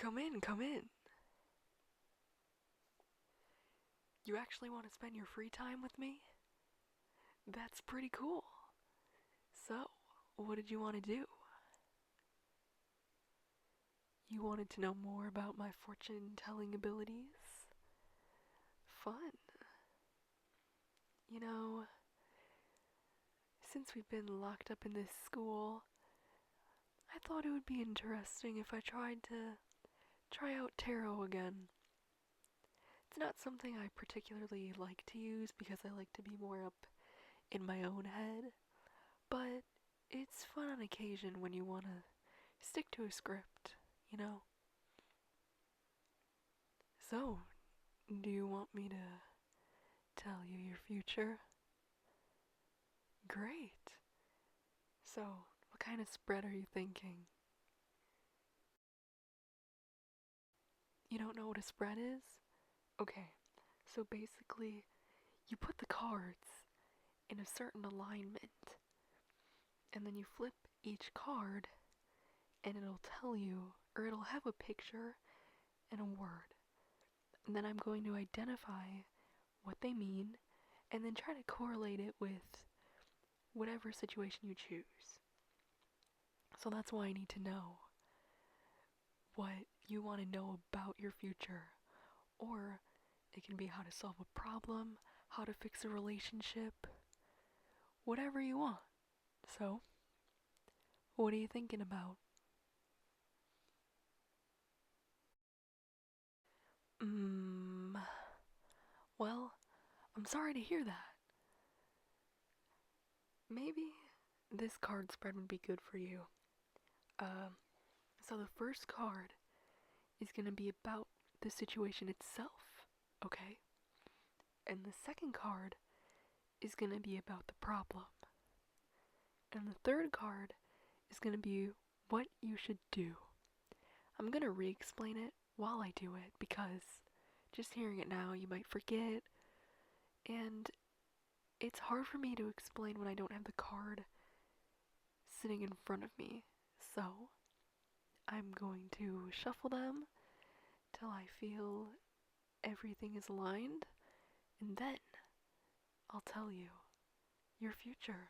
Come in, come in. You actually want to spend your free time with me? That's pretty cool. So, what did you want to do? You wanted to know more about my fortune-telling abilities? Fun. You know, since we've been locked up in this school, I thought it would be interesting if I tried to try out tarot again. It's not something I particularly like to use because I like to be more up in my own head, but it's fun on occasion when you want to stick to a script, you know? So, do you want me to tell you your future? Great. So, what kind of spread are you thinking? You don't know what a spread is? Okay, so basically, you put the cards in a certain alignment, and then you flip each card, and it'll tell you, or it'll have a picture and a word. And then I'm going to identify what they mean, and then try to correlate it with whatever situation you choose. So that's why I need to know what you want to know about your future. Or it can be how to solve a problem, how to fix a relationship, whatever you want. So, what are you thinking about? Hmm. Well, I'm sorry to hear that. Maybe this card spread would be good for you. Um, so the first card is gonna be about the situation itself, okay? And the second card is gonna be about the problem. And the third card is gonna be what you should do. I'm gonna re-explain it while I do it because just hearing it now you might forget, and it's hard for me to explain when I don't have the card sitting in front of me. So, I'm going to shuffle them till I feel everything is aligned, and then I'll tell you your future.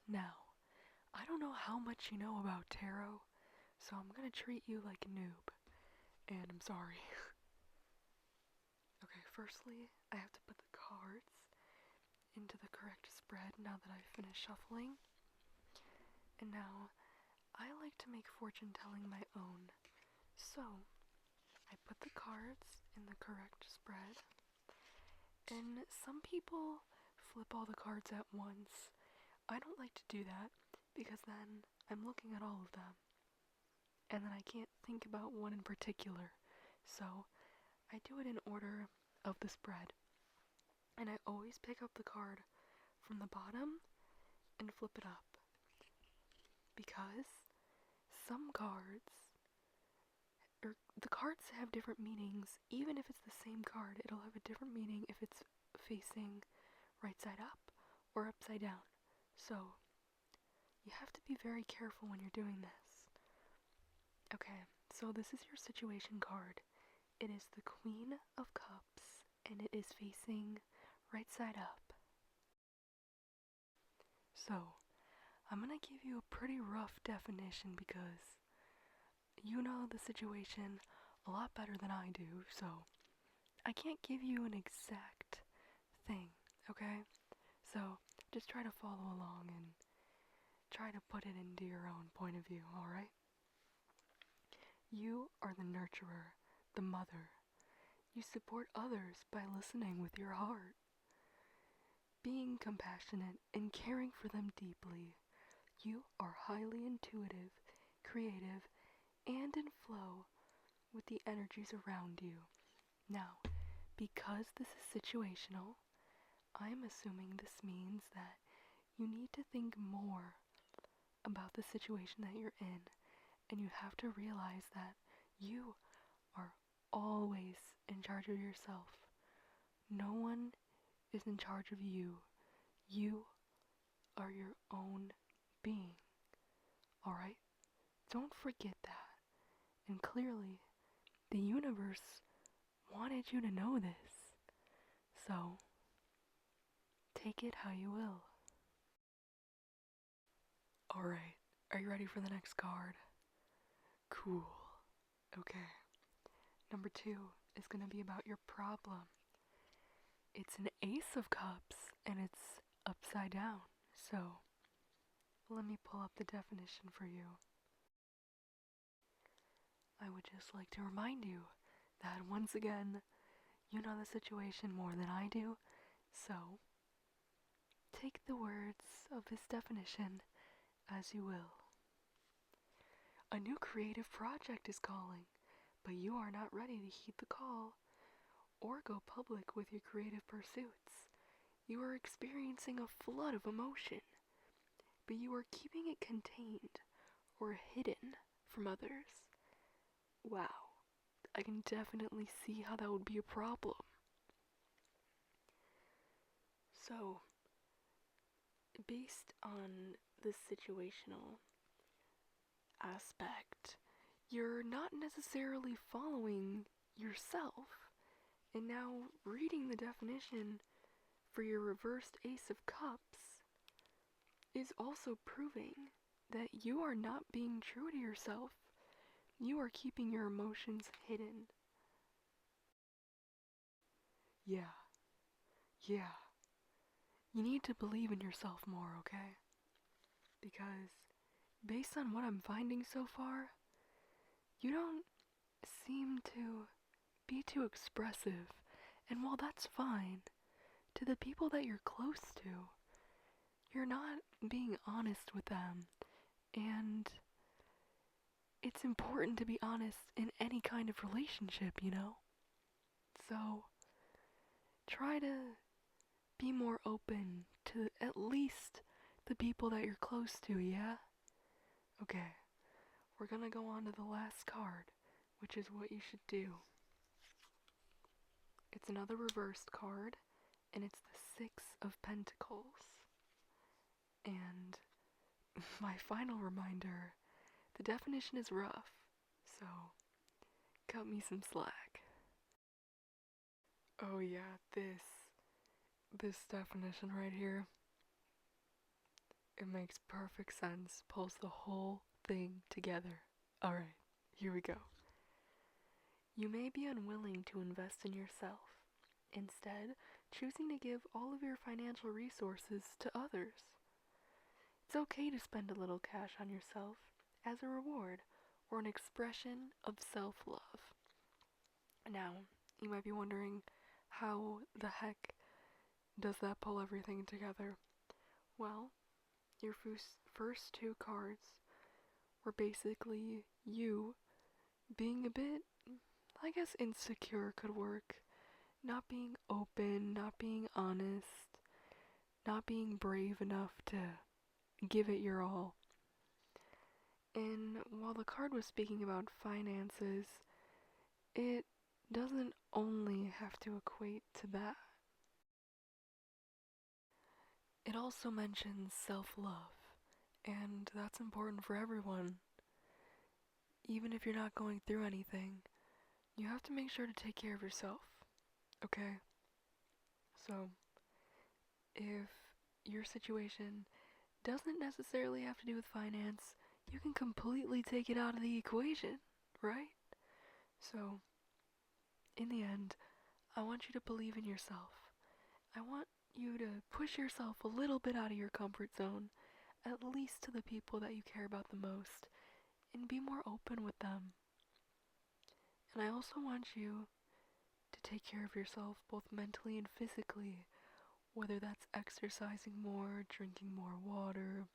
Now, I don't know how much you know about tarot, so I'm gonna treat you like a noob, and I'm sorry. Okay, firstly, I have to put the cards into the correct spread now that I've finished shuffling. And now, I like to make fortune telling my own. So, I put the cards in the correct spread, and some people flip all the cards at once. I don't like to do that because then I'm looking at all of them, and then I can't think about one in particular. So, I do it in order of the spread, and I always pick up the card from the bottom and flip it up because some cards, or the cards have different meanings. Even if it's the same card, it'll have a different meaning if it's facing right side up or upside down. So, you have to be very careful when you're doing this. Okay, so this is your situation card. It is the Queen of Cups, and it is facing right side up. So, I'm gonna give you a pretty rough definition because you know the situation a lot better than I do, so I can't give you an exact thing, okay? So, just try to follow along and try to put it into your own point of view, alright? You are the nurturer, the mother. You support others by listening with your heart, being compassionate and caring for them deeply. You are highly intuitive, creative, and in flow with the energies around you. Now, because this is situational, I'm assuming this means that you need to think more about the situation that you're in, and you have to realize that you are always in charge of yourself. No one is in charge of you. You are your own being. Alright? Don't forget that. And clearly, the universe wanted you to know this. So, take it how you will. Alright, are you ready for the next card? Cool. Okay. Number 2 is going to be about your problem. It's an Ace of Cups, and it's upside down. So, let me pull up the definition for you. I would just like to remind you that once again, you know the situation more than I do, so take the words of this definition as you will. A new creative project is calling, but you are not ready to heed the call or go public with your creative pursuits. You are experiencing a flood of emotion, but you are keeping it contained or hidden from others. Wow, I can definitely see how that would be a problem. So, based on this situational aspect, you're not necessarily following yourself. And now, reading the definition for your reversed Ace of Cups is also proving that you are not being true to yourself. You are keeping your emotions hidden. Yeah. You need to believe in yourself more, okay? Because based on what I'm finding so far, you don't seem to be too expressive. And while that's fine, to the people that you're close to, you're not being honest with them. And it's important to be honest in any kind of relationship, you know? So, try to be more open to at least the people that you're close to, yeah? Okay, we're gonna go on to the last card, which is what you should do. It's another reversed card, and it's the Six of Pentacles. And my final reminder, the definition is rough, so cut me some slack. Oh yeah, this definition right here, it makes perfect sense, pulls the whole thing together. Alright, here we go. You may be unwilling to invest in yourself, instead choosing to give all of your financial resources to others. It's okay to spend a little cash on yourself as a reward or an expression of self-love. Now, you might be wondering, how the heck does that pull everything together? Well, your first 2 cards were basically you being a bit, I guess insecure could work. Not being open, not being honest, not being brave enough to give it your all. And while the card was speaking about finances, it doesn't only have to equate to that. It also mentions self-love, and that's important for everyone. Even if you're not going through anything, you have to make sure to take care of yourself, okay? So, if your situation doesn't necessarily have to do with finance, you can completely take it out of the equation, right? So, in the end, I want you to believe in yourself. I want you to push yourself a little bit out of your comfort zone, at least to the people that you care about the most, and be more open with them. And I also want you to take care of yourself both mentally and physically, whether that's exercising more, drinking more water,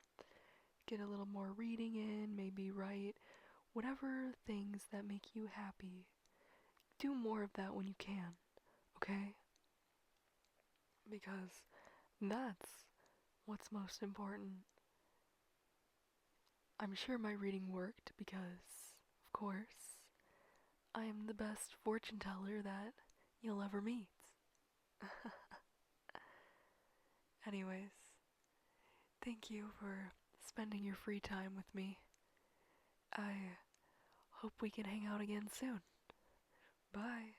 get a little more reading in, maybe write whatever things that make you happy, do more of that when you can, okay? Because that's what's most important. I'm sure my reading worked because, of course, I am the best fortune teller that you'll ever meet. Anyways, thank you for spending your free time with me. I hope we can hang out again soon. Bye.